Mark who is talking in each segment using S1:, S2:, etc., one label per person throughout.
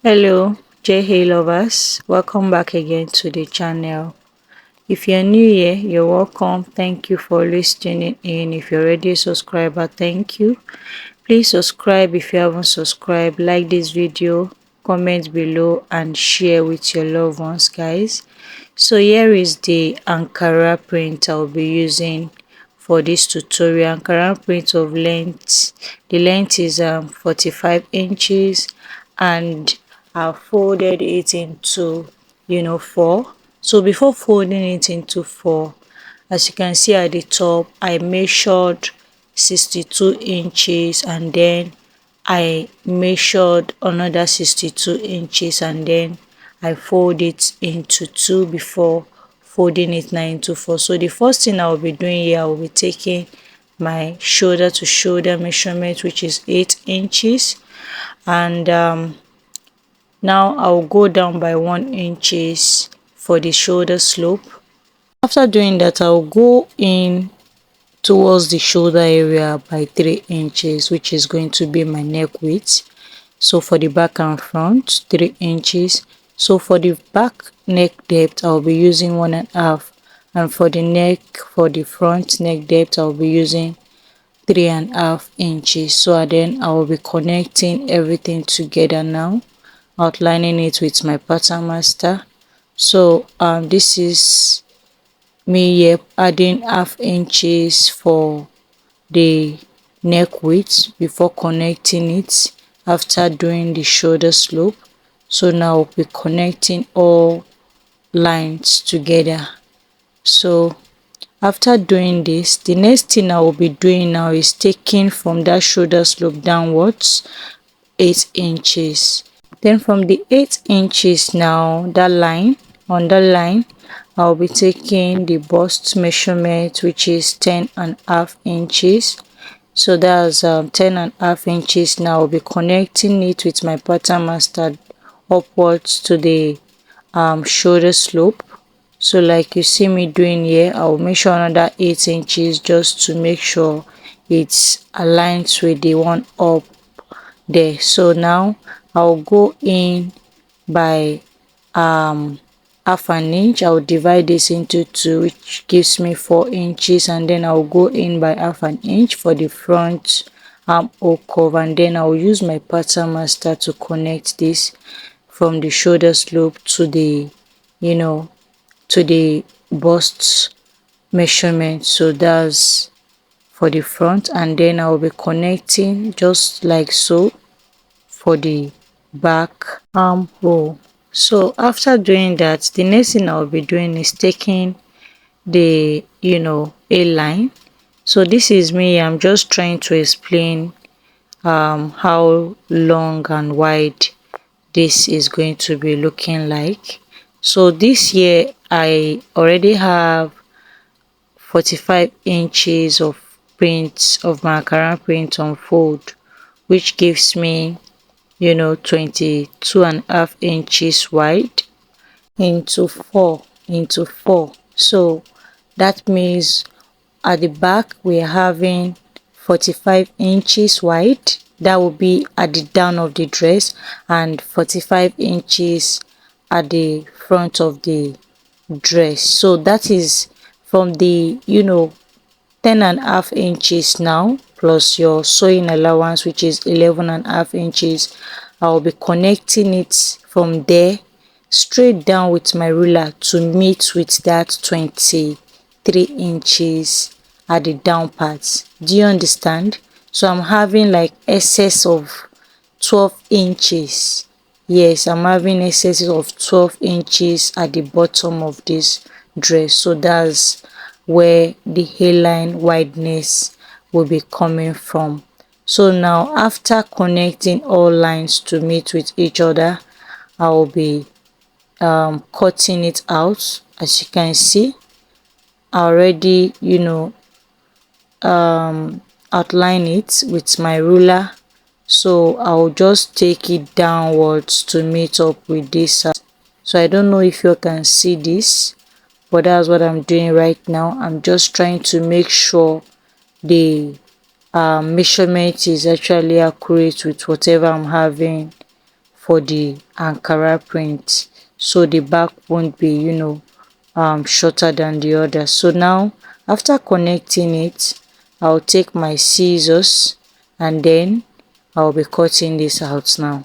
S1: Hello, JH lovers. Welcome back again to the channel. If you're new here, you're welcome. Thank you for listening in. If you're already a subscriber, thank you. Please subscribe if you haven't subscribed. Like this video, comment below, and share with your loved ones, guys. So here is the Ankara print I'll be using for this tutorial. Ankara print of length. The length is 45 inches, and I folded it into four. So before folding it into four, as you can see at the top, I measured 62 inches, and then I measured another 62 inches, and then I fold it into two before folding it now into four. So the first thing I will be doing here, I will be taking my shoulder to shoulder measurement, which is 8 inches, and now I'll go down by 1 inches for the shoulder slope. After doing that, I'll go in towards the shoulder area by 3 inches, which is going to be my neck width. So for the back and front, 3 inches. So for the back neck depth, I'll be using 1.5, and for the neck, for the front neck depth, I'll be using 3.5 inches. So then I will be connecting everything together now, outlining it with my pattern master. So this is me here adding half inches for the neck width before connecting it after doing the shoulder slope. So now I'll be connecting all lines together. So after doing this, the next thing I will be doing now is taking from that shoulder slope downwards 8 inches. Then from the 8 inches now, that line, on that line, I'll be taking the bust measurement, which is 10.5 inches. So that's 10.5 inches. Now I'll be connecting it with my pattern master upwards to the shoulder slope. So like you see me doing here, I'll measure another 8 inches just to make sure it's aligned with the one up there. So now I'll go in by half an inch. I'll divide this into two, which gives me 4 inches, and then I'll go in by half an inch for the front armhole curve, and then I'll use my pattern master to connect this from the shoulder slope to the to the bust measurement. So that's for the front, and then I'll be connecting just like so for the back armhole. So after doing that, the next thing I'll be doing is taking the a line. So this is me, I'm just trying to explain how long and wide this is going to be looking like. So this year I already have 45 inches of print of my Ankara print on fold, which gives me 22.5 inches wide into four. So that means at the back we're having 45 inches wide. That will be at the down of the dress, and 45 inches at the front of the dress. So that is from the 10.5 inches now plus your sewing allowance, which is 11.5 inches. I'll be connecting it from there straight down with my ruler to meet with that 23 inches at the down part. Do you understand? So I'm having like excess of 12 inches. Yes, I'm having excess of 12 inches at the bottom of this dress. So that's where the hairline wideness will be coming from. So now after connecting all lines to meet with each other, I will be cutting it out. As you can see, I already outline it with my ruler. So I'll just take it downwards to meet up with this. So I don't know if you can see this, but that's what I'm doing right now. I'm just trying to make sure the measurement is actually accurate with whatever I'm having for the Ankara print, so the back won't be, shorter than the other. So now after connecting it, I'll take my scissors and then I'll be cutting this out now.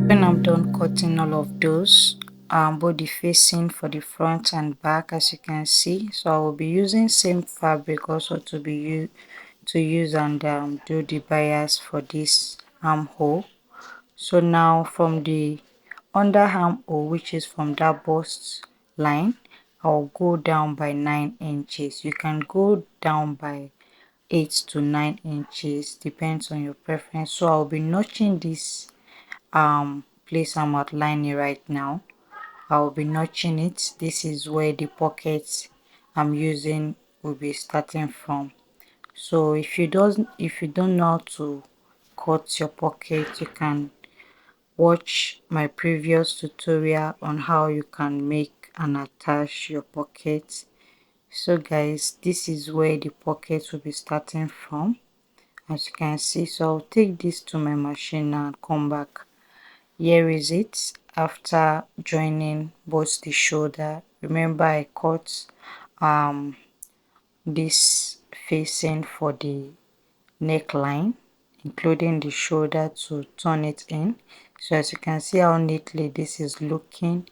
S1: When I'm done cutting all of those, both the facing for the front and back, as you can see, so I will be using same fabric also to use and do the bias for this armhole. So now from the under armhole, which is from that bust line, I'll go down by 9 inches. You can go down by 8 to 9 inches, depends on your preference. So I'll be notching this place I'm outlining right now. I'll be notching it. This is where the pockets I'm using will be starting from. So if you don't know how to cut your pocket, you can watch my previous tutorial on how you can make and attach your pocket. So guys, this is where the pocket will be starting from, as you can see. So I'll take this to my machine now and come back. Here is it after joining both the shoulder. Remember I cut this facing for the neckline, including the shoulder, to turn it in. So as you can see how neatly this is looking,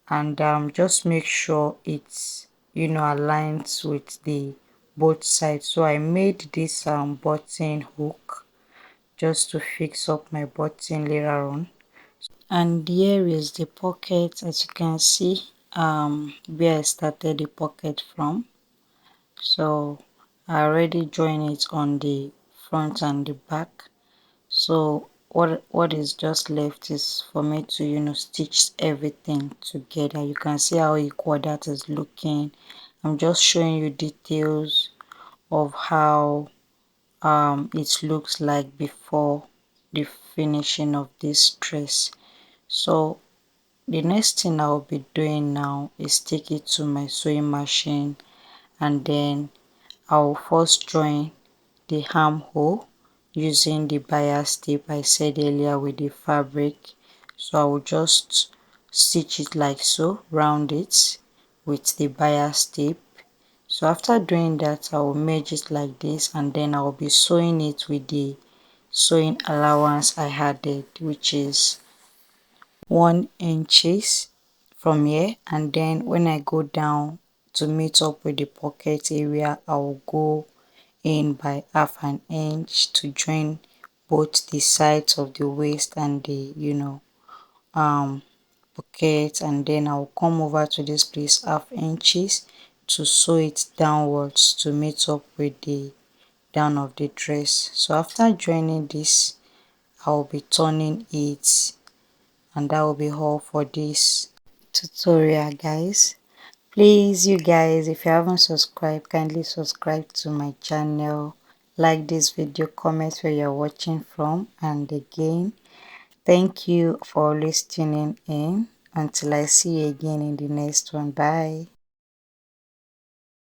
S1: and just make sure it's aligns with the both sides. So I made this button hook just to fix up my button later on. And here is the pocket, as you can see, where I started the pocket from. So I already joined it on the front and the back. So what is just left is for me to stitch everything together. You can see how equal that is looking. I'm just showing you details of how it looks like before the finishing of this dress. So the next thing I'll be doing now is take it to my sewing machine, and then I'll first join the armhole using the bias tape I said earlier with the fabric. So I will just stitch it like so, round it with the bias tape. So after doing that, I will merge it like this, and then I will be sewing it with the sewing allowance I added, which is 1 inches from here. And then when I go down to meet up with the pocket area, I will go in by half an inch to join both the sides of the waist and the pocket, and then I'll come over to this place half inches to sew it downwards to meet up with the down of the dress. So after joining this, I'll be turning it, and that will be all for this tutorial, guys. Please, you guys, if you haven't subscribed, kindly subscribe to my channel, like this video, comment where you're watching from, and again, thank you for always tuning in. Until I see you again in the next one. Bye.